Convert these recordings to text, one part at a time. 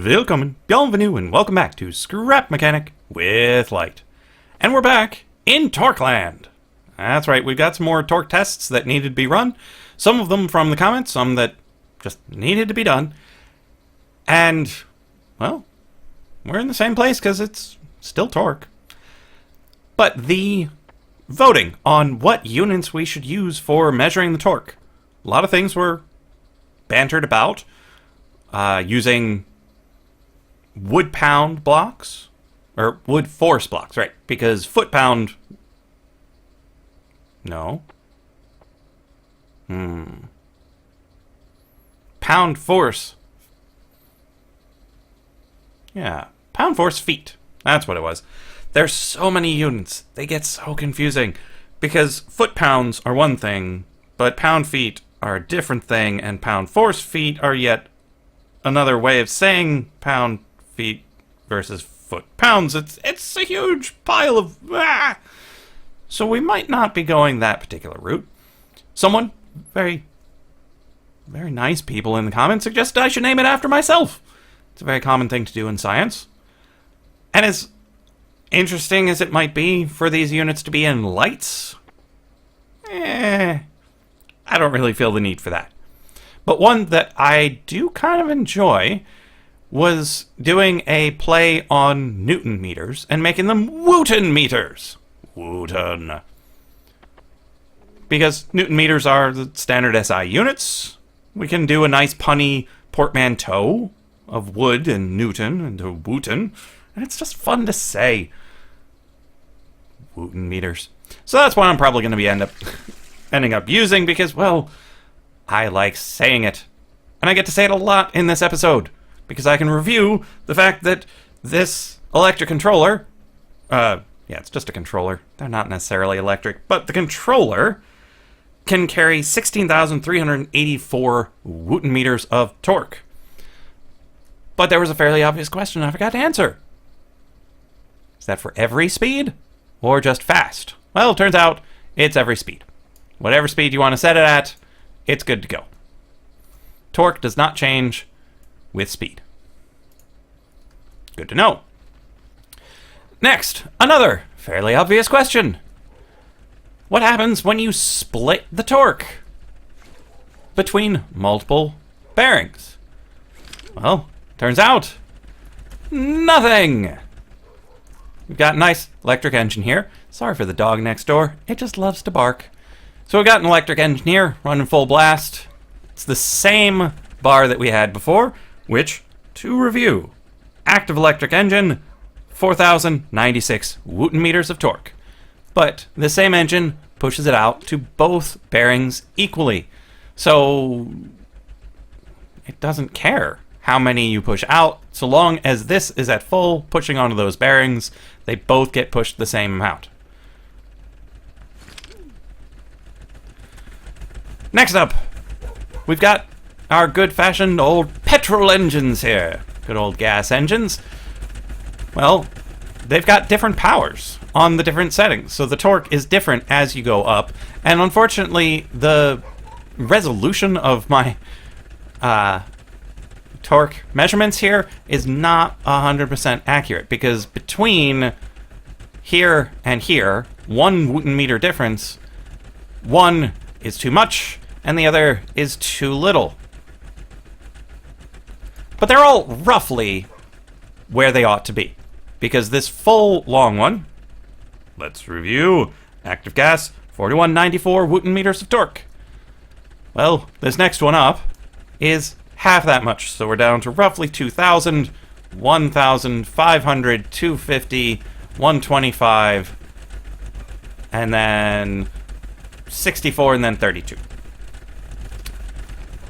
Willkommen, bienvenue, and welcome back to Scrap Mechanic with Lyte. And we're back in Torqueland. That's right, we've got some more torque tests that needed to be run. Some of them from the comments, some that just needed to be done. And, well, we're in the same place because it's still torque. But the voting on what units we should use for measuring the torque. A lot of things were bantered about. Using wood pound blocks, or wood force blocks, right? Because foot pound, no. Pound force. Yeah, pound force feet. That's what it was. There's so many units. They get so confusing. Because foot pounds are one thing, but pound feet are a different thing, and pound force feet are yet another way of saying pound feet versus foot pounds. It's a huge pile of So we might not be going that particular route. Someone, very nice people in the comments, suggested I should name it after myself. It's a very common thing to do in science. And as interesting as it might be for these units to be in lights, I don't really feel the need for that. But one that I do kind of enjoy was doing a play on Newton meters and making them Wooton-Meters. Wooton. Because Newton meters are the standard SI units. We can do a nice punny portmanteau of wood and Newton and Wooton. And it's just fun to say. Wooton-Meters. So that's what I'm probably going to be ending up using because, well, I like saying it. And I get to say it a lot in this episode. Because I can review the fact that this electric controller... yeah, it's just a controller. They're not necessarily electric. But the controller can carry 16,384 Wooton-Meters of torque. But there was a fairly obvious question I forgot to answer. Is that for every speed? Or just fast? Well, it turns out it's every speed. Whatever speed you want to set it at, it's good to go. Torque does not change with speed. Good to know. Next, another fairly obvious question. What happens when you split the torque between multiple bearings? Well, turns out, nothing. We've got a nice electric engine here. Sorry for the dog next door. It just loves to bark. So we've got an electric engine here running full blast. It's the same bar that we had before, which, to review, active electric engine, 4,096 Wooton-Meters of torque. But the same engine pushes it out to both bearings equally. So it doesn't care how many you push out. So long as this is at full, pushing onto those bearings, they both get pushed the same amount. Next up, we've got our good-fashioned old petrol engines here. Good old gas engines. Well, they've got different powers on the different settings, so the torque is different as you go up. And unfortunately, the resolution of my torque measurements here is not 100% accurate, because between here and here, 1 Wooton-Meter difference, one is too much, and the other is too little. But they're all roughly where they ought to be. Because this full long one, let's review, active gas, 4194 Wooton-Meters of torque. Well, this next one up is half that much, so we're down to roughly 2,000, 1,500, 250, 125, and then 64, and then 32.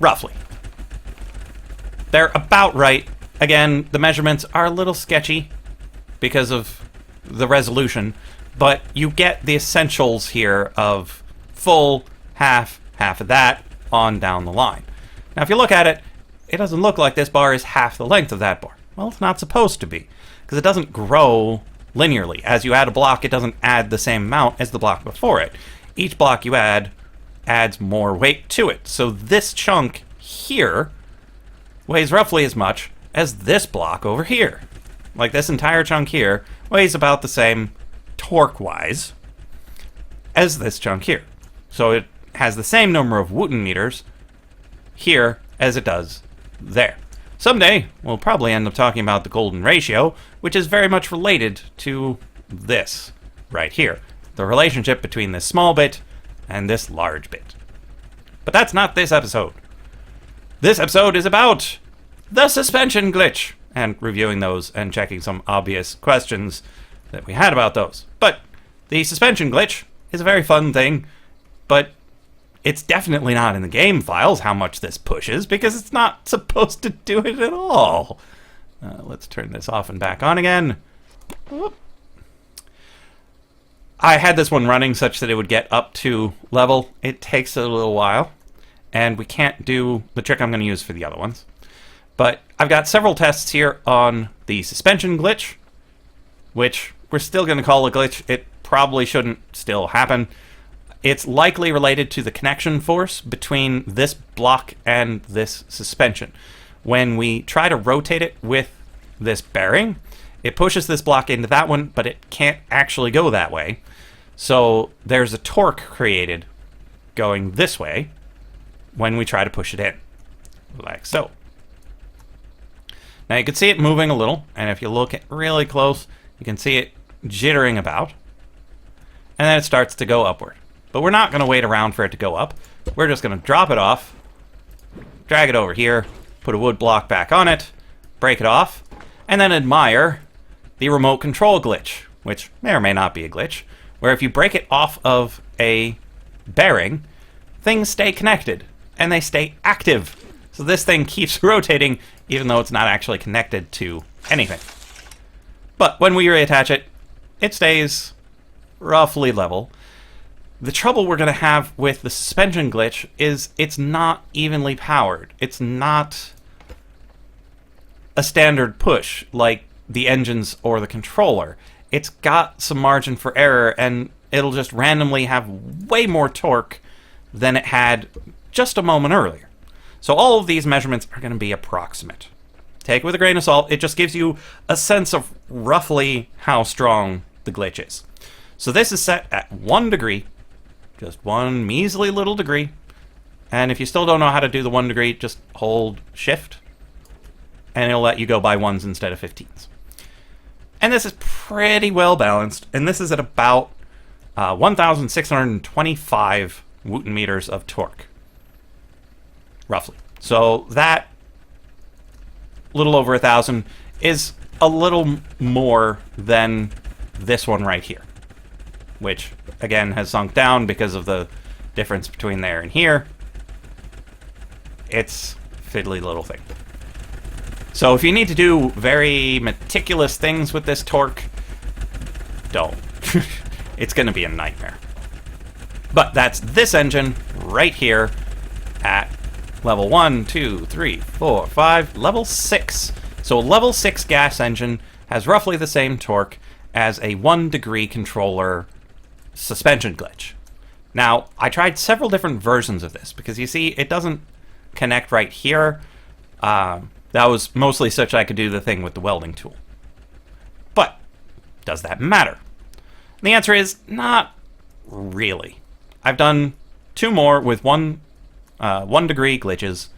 Roughly. They're about right. Again, the measurements are a little sketchy because of the resolution, but you get the essentials here of full, half of that, on down the line. Now, if you look at it, it doesn't look like this bar is half the length of that bar. Well, it's not supposed to be, because it doesn't grow linearly. As you add a block, it doesn't add the same amount as the block before it. Each block you add adds more weight to it. So this chunk here weighs roughly as much as this block over here. Like, this entire chunk here weighs about the same torque-wise as this chunk here. So it has the same number of Wooton-Meters here as it does there. Someday, we'll probably end up talking about the golden ratio, which is very much related to this right here. The relationship between this small bit and this large bit. But that's not this episode. This episode is about the suspension glitch, and reviewing those and checking some obvious questions that we had about those. But the suspension glitch is a very fun thing, but it's definitely not in the game files how much this pushes, because it's not supposed to do it at all. Let's turn this off and back on again. Whoop. I had this one running such that it would get up to level. It takes a little while, and we can't do the trick I'm going to use for the other ones. But I've got several tests here on the suspension glitch, which we're still going to call a glitch. It probably shouldn't still happen. It's likely related to the connection force between this block and this suspension. When we try to rotate it with this bearing, it pushes this block into that one, but it can't actually go that way. So there's a torque created going this way when we try to push it in, like so. Now you can see it moving a little, and if you look at really close, you can see it jittering about, and then it starts to go upward. But we're not going to wait around for it to go up. We're just going to drop it off, drag it over here, put a wood block back on it, break it off, and then admire the remote control glitch, which may or may not be a glitch, where if you break it off of a bearing, things stay connected, and they stay active. So this thing keeps rotating, even though it's not actually connected to anything. But when we reattach it, it stays roughly level. The trouble we're going to have with the suspension glitch is it's not evenly powered. It's not a standard push like the engines or the controller. It's got some margin for error, and it'll just randomly have way more torque than it had just a moment earlier. So all of these measurements are going to be approximate. Take it with a grain of salt. It just gives you a sense of roughly how strong the glitch is. So this is set at 1 degree. Just one measly little degree. And if you still don't know how to do the 1 degree, just hold shift, and it'll let you go by ones instead of 15s. And this is pretty well balanced, and this is at about 1,625 Wooton-Meters of torque, roughly. So that little over 1,000 is a little more than this one right here, which again has sunk down because of the difference between there and here. It's a fiddly little thing. So if you need to do very meticulous things with this torque, don't. It's going to be a nightmare. But that's this engine right here at level 1, 2, 3, 4, 5, level 6. So a level 6 gas engine has roughly the same torque as a 1 degree controller suspension glitch. Now, I tried several different versions of this because you see it doesn't connect right here. That was mostly such I could do the thing with the welding tool. But does that matter? And the answer is not really. I've done 2 more with 1 degree glitches,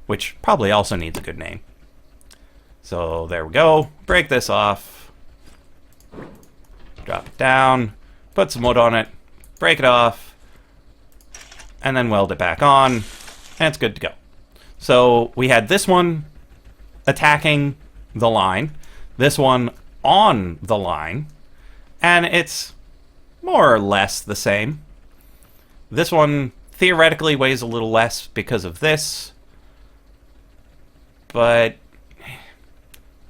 which probably also needs a good name. So there we go. Break this off. Drop it down. Put some wood on it. Break it off. And then weld it back on. And it's good to go. So we had this one attacking the line. This one on the line. And it's more or less the same. This one theoretically weighs a little less because of this. But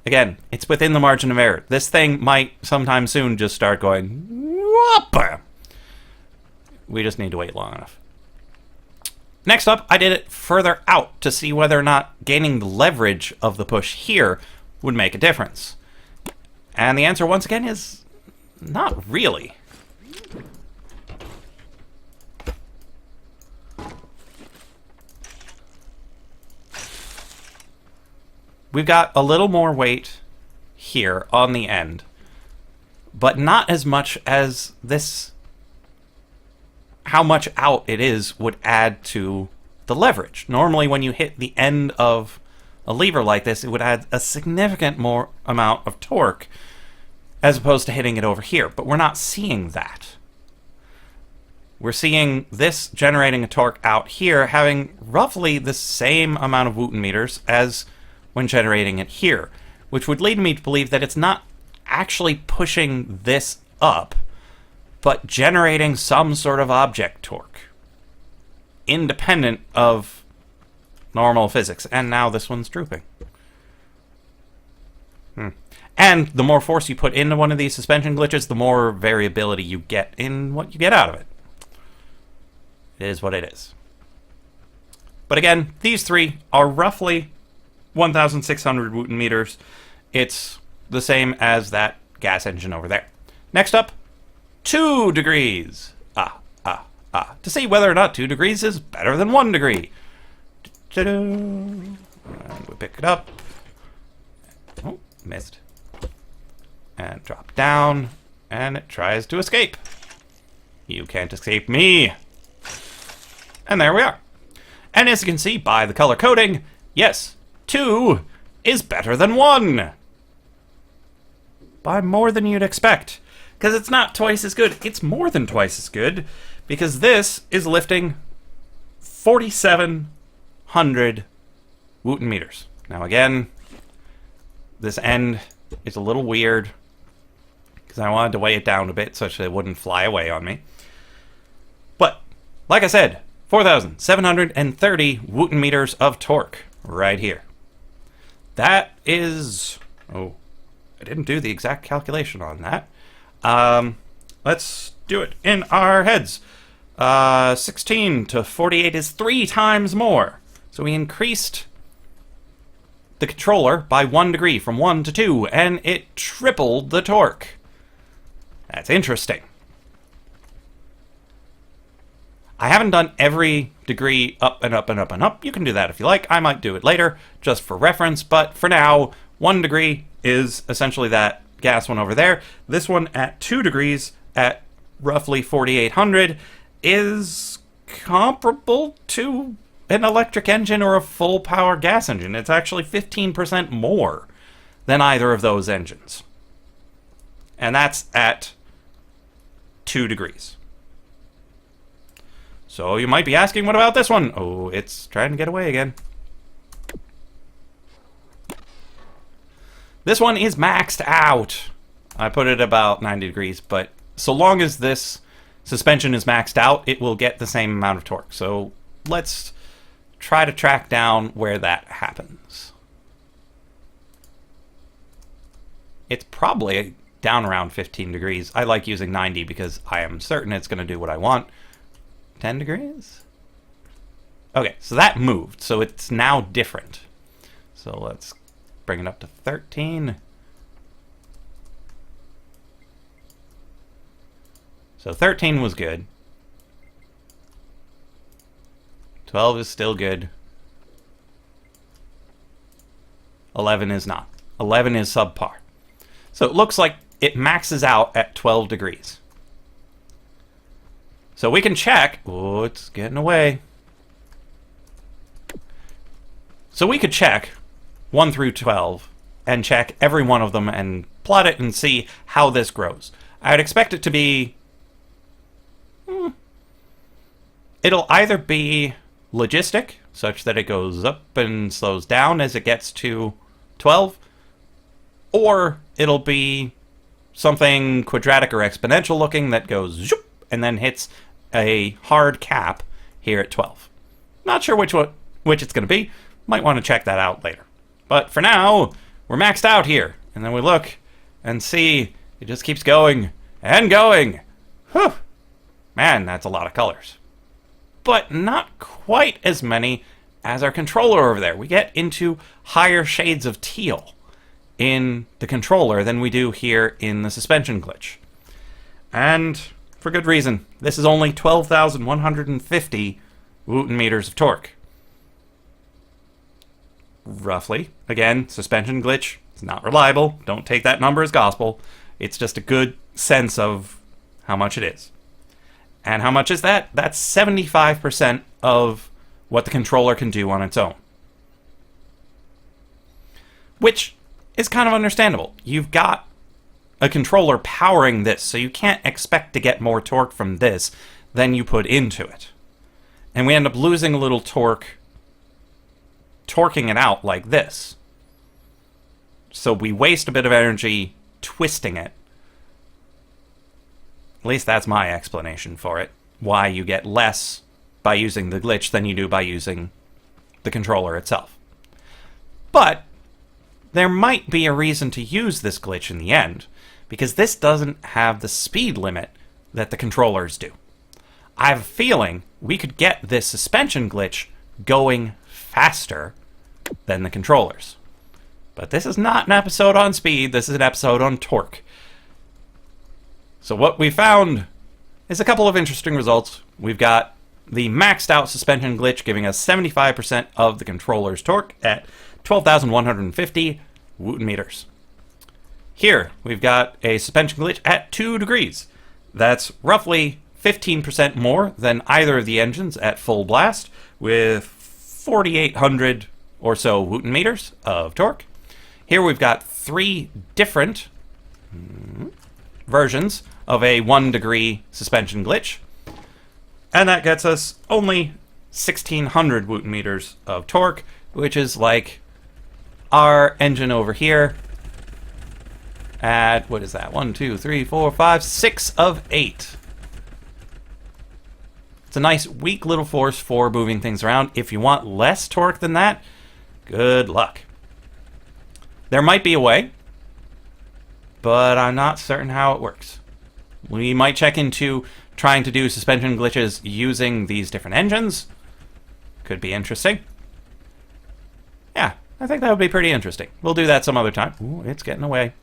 again, it's within the margin of error. This thing might sometime soon just start going whoop. We just need to wait long enough. Next up, I did it further out to see whether or not gaining the leverage of the push here would make a difference. And the answer once again is not really. we've got a little more weight here on the end, but not as much as this. How much out it is would add to the leverage. Normally when you hit the end of a lever like this, it would add a significant more amount of torque as opposed to hitting it over here, but we're not seeing that. We're seeing this generating a torque out here having roughly the same amount of Wooton-Meters as when generating it here, which would lead me to believe that it's not actually pushing this up, but generating some sort of object torque, independent of normal physics. And now this one's drooping. And the more force you put into one of these suspension glitches, the more variability you get in what you get out of it. It is what it is. But again, these three are roughly 1,600 Wooton-Meters. It's the same as that gas engine over there. Next up, 2 degrees. To see whether or not 2 degrees is better than 1 degree. And we pick it up. Oh, missed. And drop down, and it tries to escape. You can't escape me. And there we are. And as you can see by the color coding, yes, 2 is better than 1. By more than you'd expect. Because it's not twice as good, it's more than twice as good. Because this is lifting 4,700 Wooton-Meters. Now again, this end is a little weird, because I wanted to weigh it down a bit such that it wouldn't fly away on me. But, like I said, 4,730 Wooton-Meters of torque right here. That is... Oh, I didn't do the exact calculation on that. Let's do it in our heads. 16 to 48 is 3 times more. So we increased the controller by 1 degree, from 1 to 2, and it tripled the torque. That's interesting. I haven't done every degree up and up and up and up. You can do that if you like. I might do it later, just for reference, but for now, 1 degree is essentially that gas one over there. This one at 2 degrees at roughly 4,800 is comparable to an electric engine or a full power gas engine. It's actually 15% more than either of those engines. And that's at 2 degrees. So you might be asking, what about this one? Oh, it's trying to get away again. This one is maxed out. I put it about 90 degrees, but so long as this suspension is maxed out, it will get the same amount of torque. So let's try to track down where that happens. It's probably down around 15 degrees. I like using 90 because I am certain it's going to do what I want. 10 degrees? Okay, so that moved. So it's now different. So let's bring it up to 13. So 13 was good. 12 is still good. 11 is not. 11 is subpar. So it looks like it maxes out at 12 degrees. So we can check. Oh, it's getting away. So we could check 1 through 12 and check every one of them and plot it and see how this grows. I'd expect it to be... It'll either be logistic, such that it goes up and slows down as it gets to 12, or it'll be something quadratic or exponential looking that goes zoop, and then hits a hard cap here at 12. Not sure which it's going to be. Might want to check that out later. But for now, we're maxed out here. And then we look and see it just keeps going and going. Whew. Man, that's a lot of colors. But not quite as many as our controller over there. We get into higher shades of teal in the controller than we do here in the suspension glitch. And for good reason. This is only 12,150 Wooton-Meters of torque. roughly. Again, suspension glitch, it's not reliable. Don't take that number as gospel. It's just a good sense of how much it is. And how much is that? That's 75% of what the controller can do on its own. Which is kind of understandable. You've got a controller powering this, so you can't expect to get more torque from this than you put into it. And we end up losing a little torque, torquing it out like this. So we waste a bit of energy twisting it. At least that's my explanation for it. Why you get less by using the glitch than you do by using the controller itself. But there might be a reason to use this glitch in the end, because this doesn't have the speed limit that the controllers do. I have a feeling we could get this suspension glitch going faster than the controllers. But this is not an episode on speed, this is an episode on torque. So what we found is a couple of interesting results. We've got the maxed out suspension glitch giving us 75% of the controller's torque at 12,150 Wooton-Meters. Here, we've got a suspension glitch at 2 degrees. That's roughly 15% more than either of the engines at full blast, with 4,800 or so Wooton-Meters of torque. Here we've got 3 different versions of a 1 degree suspension glitch. And that gets us only 1,600 Wooton-Meters of torque, which is like our engine over here at, what is that? 1, 2, 3, 4, 5, 6 of 8. It's a nice weak little force for moving things around. If you want less torque than that, good luck. There might be a way, but I'm not certain how it works. We might check into trying to do suspension glitches using these different engines. Could be interesting. Yeah, I think that would be pretty interesting. We'll do that some other time. Ooh, it's getting away.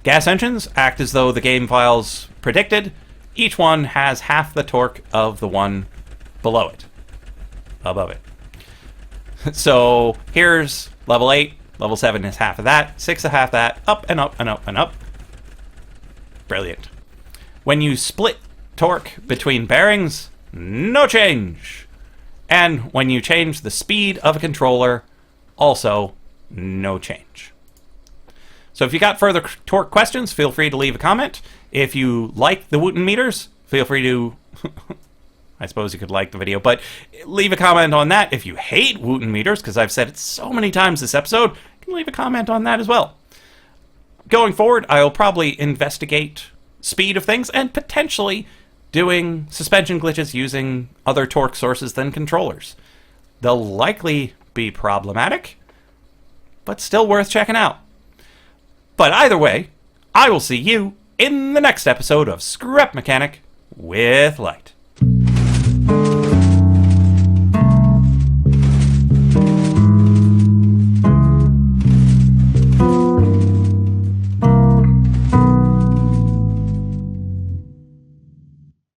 Gas engines act as though the game files predicted. Each one has half the torque of the one below it. Above it. So here's level 8. Level 7 is half of that. 6 is half that. Up and up and up and up. Brilliant. When you split torque between bearings, no change. And when you change the speed of a controller, also no change. So if you got further torque questions, feel free to leave a comment. If you like the Wooton-Meters, feel free to... I suppose you could like the video, but leave a comment on that. If you hate Wooton-Meters, because I've said it so many times this episode, you can leave a comment on that as well. Going forward, I'll probably investigate speed of things and potentially doing suspension glitches using other torque sources than controllers. They'll likely be problematic, but still worth checking out. But either way, I will see you in the next episode of Scrap Mechanic with Lyte.